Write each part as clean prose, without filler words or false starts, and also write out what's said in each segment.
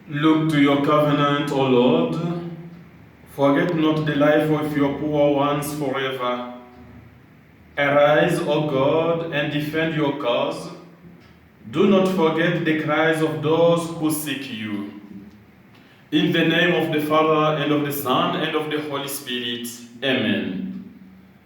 Look to your covenant, O Lord. Forget not the life of your poor ones forever. Arise, O God, and defend your cause. Do not forget the cries of those who seek you. In the name of the Father, and of the Son, and of the Holy Spirit. Amen.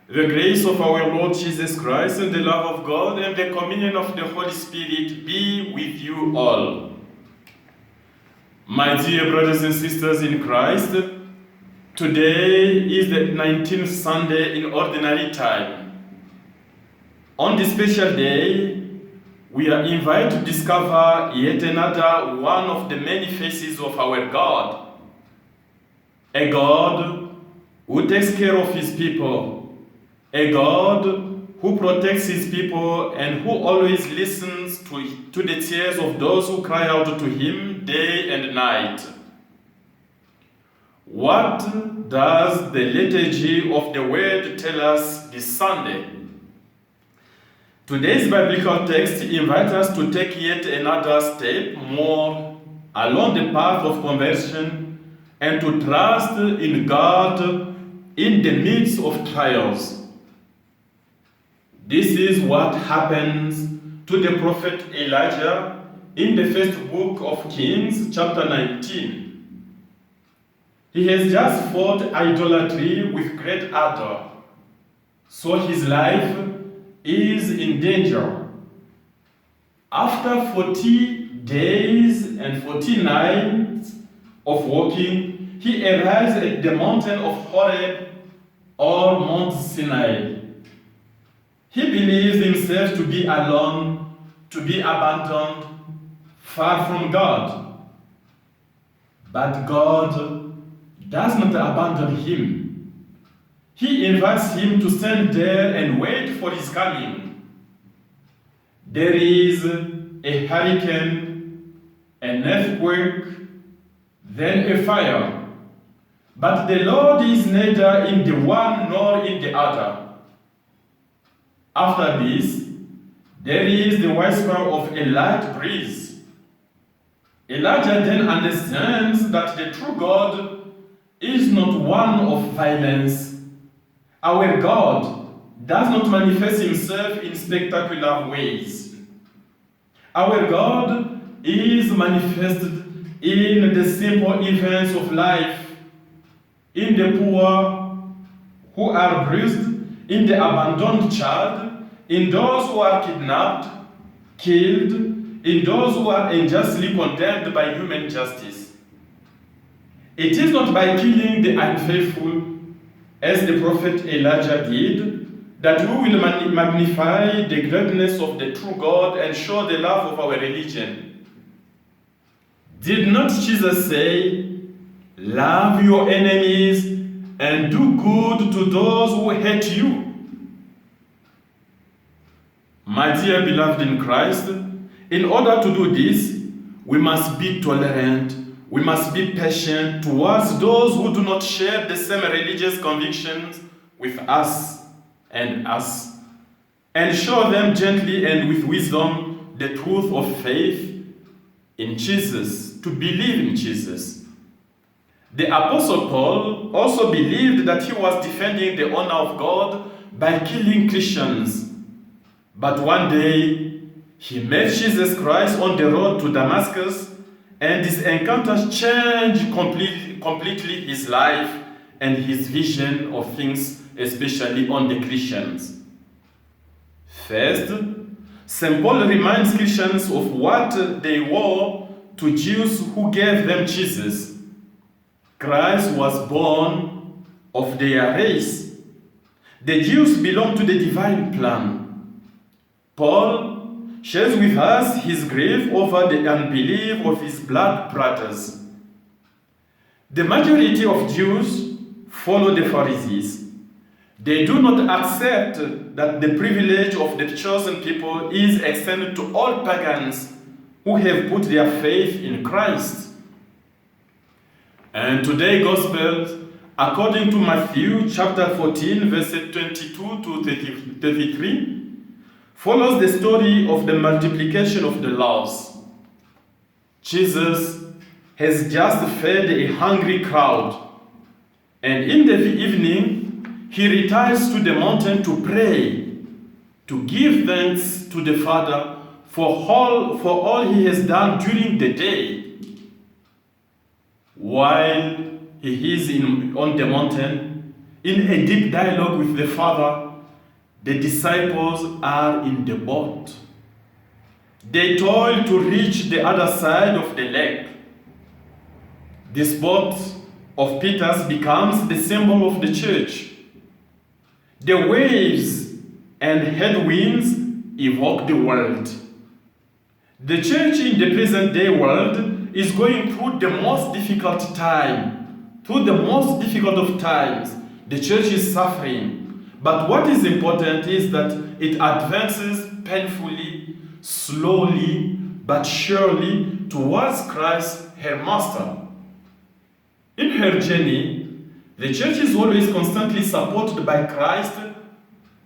The grace of our Lord Jesus Christ, and the love of God, and the communion of the Holy Spirit be with you all. My dear brothers and sisters in Christ, today is the 19th Sunday in Ordinary Time. On this special day, we are invited to discover yet another one of the many faces of our God. A God who takes care of his people. A God who protects his people and who always listens to the tears of those who cry out to him day and night. What does the liturgy of the Word tell us this Sunday? Today's biblical text invites us to take yet another step more along the path of conversion and to trust in God in the midst of trials. This is what happens to the prophet Elijah in the first book of Kings, chapter 19. He has just fought idolatry with great ardor, so his life is in danger. After 40 days and 40 nights of walking, he arrives at the mountain of Horeb or Mount Sinai. He believes himself to be alone, to be abandoned, far from God. But God does not abandon him. He invites him to stand there and wait for his coming. There is a hurricane, an earthquake, then a fire. But the Lord is neither in the one nor in the other. After this, there is the whisper of a light breeze. Elijah then understands that the true God is not one of violence. Our God does not manifest himself in spectacular ways. Our God is manifested in the simple events of life, in the poor who are bruised, in the abandoned child, in those who are kidnapped, killed, in those who are unjustly condemned by human justice. It is not by killing the unfaithful, as the prophet Elijah did, that we will magnify the greatness of the true God and show the love of our religion. Did not Jesus say, "Love your enemies and do good to those who hate you"? My dear beloved in Christ, in order to do this, we must be tolerant, we must be patient towards those who do not share the same religious convictions with us, and show them gently and with wisdom the truth of faith in Jesus, to believe in Jesus. The Apostle Paul also believed that he was defending the honor of God by killing Christians. But one day, he met Jesus Christ on the road to Damascus, and this encounter changed completely his life and his vision of things, especially on the Christians. First, St. Paul reminds Christians of what they were to Jews who gave them Jesus. Christ was born of their race. The Jews belong to the divine plan. Paul shares with us his grief over the unbelief of his blood brothers. The majority of Jews follow the Pharisees. They do not accept that the privilege of the chosen people is extended to all pagans who have put their faith in Christ. And today's Gospel, according to Matthew chapter 14, verses 22 to 33, follows the story of the multiplication of the loaves. Jesus has just fed a hungry crowd, and in the evening he retires to the mountain to pray, to give thanks to the Father for all he has done during the day. While he is on the mountain, in a deep dialogue with the Father, the disciples are in the boat. They toil to reach the other side of the lake. This boat of Peter's becomes the symbol of the church. The waves and headwinds evoke the world. The church in the present day world is going through the most difficult time. Through the most difficult of times, the church is suffering. But what is important is that it advances painfully, slowly, but surely towards Christ, her master. In her journey, the church is always constantly supported by Christ,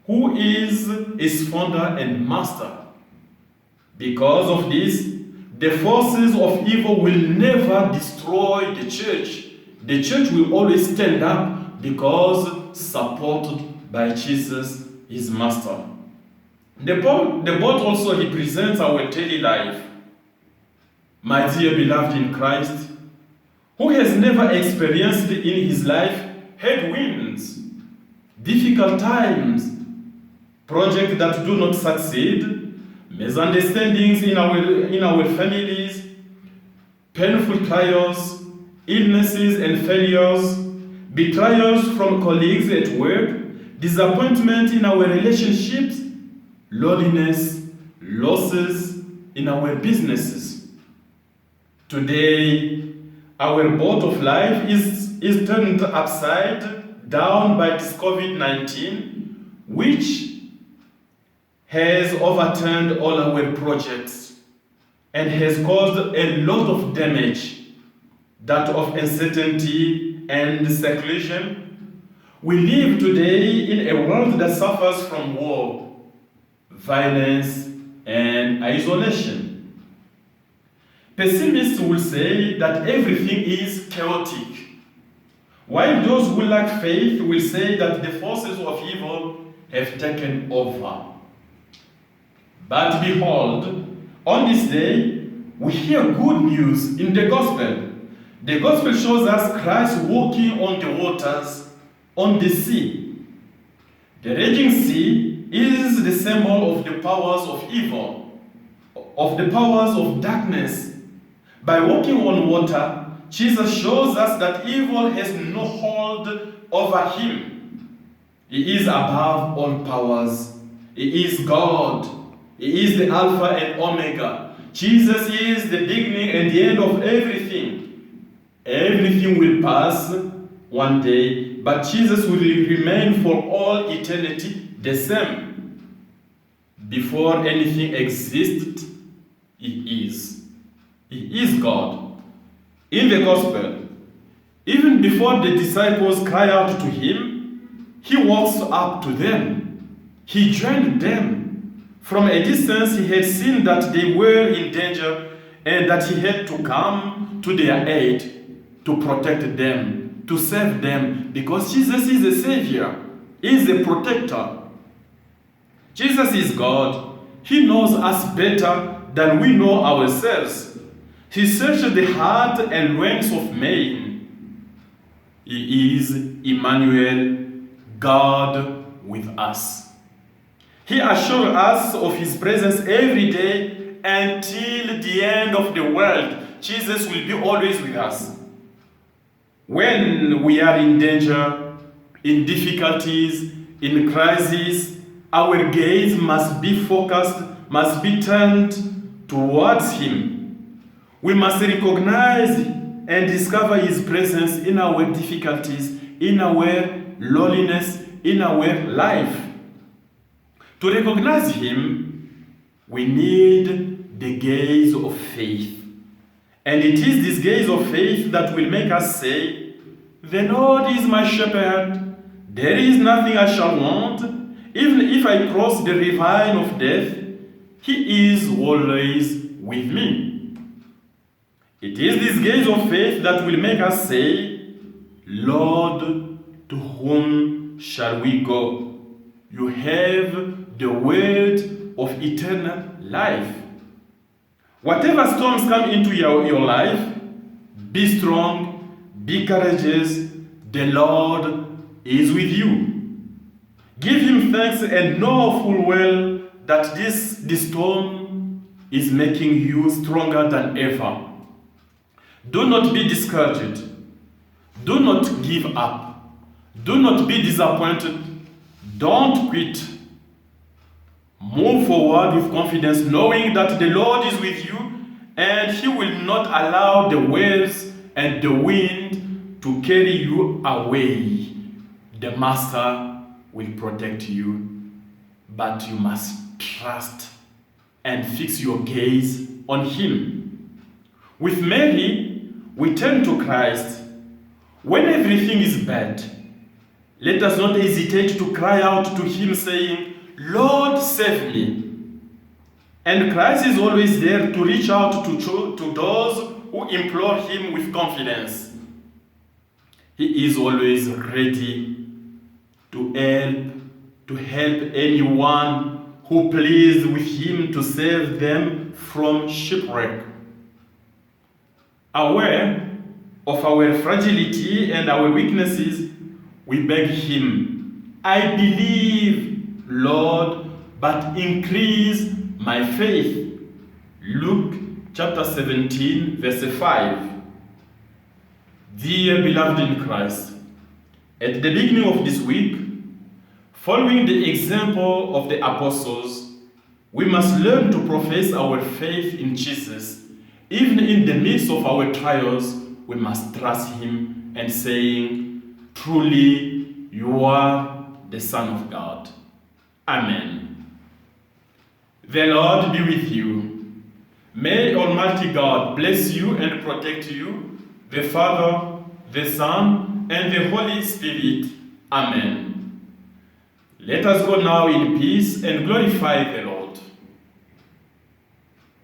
who is its founder and master. Because of this, the forces of evil will never destroy the church. The church will always stand up because supported by Jesus, his master. The boat also represents our daily life. My dear beloved in Christ, who has never experienced in his life headwinds, difficult times, projects that do not succeed, misunderstandings in our families, painful trials, illnesses and failures, betrayals from colleagues at work, disappointment in our relationships, loneliness, losses in our businesses. Today, our boat of life is turned upside down by this COVID-19, which has overturned all our projects and has caused a lot of damage, that of uncertainty and seclusion. We live today in a world that suffers from war, violence, and isolation. Pessimists will say that everything is chaotic, while those who lack faith will say that the forces of evil have taken over. But behold, on this day, we hear good news in the gospel. The gospel shows us Christ walking on the waters, on the sea. The raging sea is the symbol of the powers of evil, of the powers of darkness. By walking on water, Jesus shows us that evil has no hold over him. He is above all powers. He is God. He is the Alpha and Omega. Jesus is the beginning and the end of everything. Everything will pass one day, but Jesus will remain for all eternity the same. Before anything existed, he is. He is God. In the gospel, even before the disciples cry out to him, he walks up to them. He joined them. From a distance, he had seen that they were in danger and that he had to come to their aid to protect them, to save them, because Jesus is a savior, he is a protector. Jesus is God. He knows us better than we know ourselves. He searches the heart and reins of men. He is Emmanuel, God with us. He assures us of his presence every day until the end of the world. Jesus will be always with us. When we are in danger, in difficulties, in crisis, our gaze must be focused, must be turned towards him. We must recognize and discover his presence in our difficulties, in our loneliness, in our life. To recognize him, we need the gaze of faith. And it is this gaze of faith that will make us say, "The Lord is my shepherd, there is nothing I shall want. Even if I cross the ravine of death, he is always with me." It is this gaze of faith that will make us say, Lord, to whom shall we go? You have the word of eternal life. Whatever storms come into your life, be strong, be courageous. The Lord is with you. Give him thanks and know full well that this storm is making you stronger than ever. Do not be discouraged. Do not give up. Do not be disappointed. Don't quit. Move forward with confidence, knowing that the Lord is with you and he will not allow the waves and the wind to carry you away. The Master will protect you, but you must trust and fix your gaze on him. With Mary, we turn to Christ. When everything is bad, let us not hesitate to cry out to him saying, Lord, save me. And Christ is always there to reach out to those who implore him with confidence. He is always ready to help anyone who pleads with him to save them from shipwreck. Aware of our fragility and our weaknesses, we beg him, I believe, Lord, but increase my faith. Luke chapter 17, verse 5. Dear beloved in Christ, at the beginning of this week, following the example of the apostles, we must learn to profess our faith in Jesus. Even in the midst of our trials, we must trust him and saying, truly, you are the Son of God. Amen. The Lord be with you. May Almighty God bless you and protect you, the Father, the Son, and the Holy Spirit. Amen. Let us go now in peace and glorify the Lord.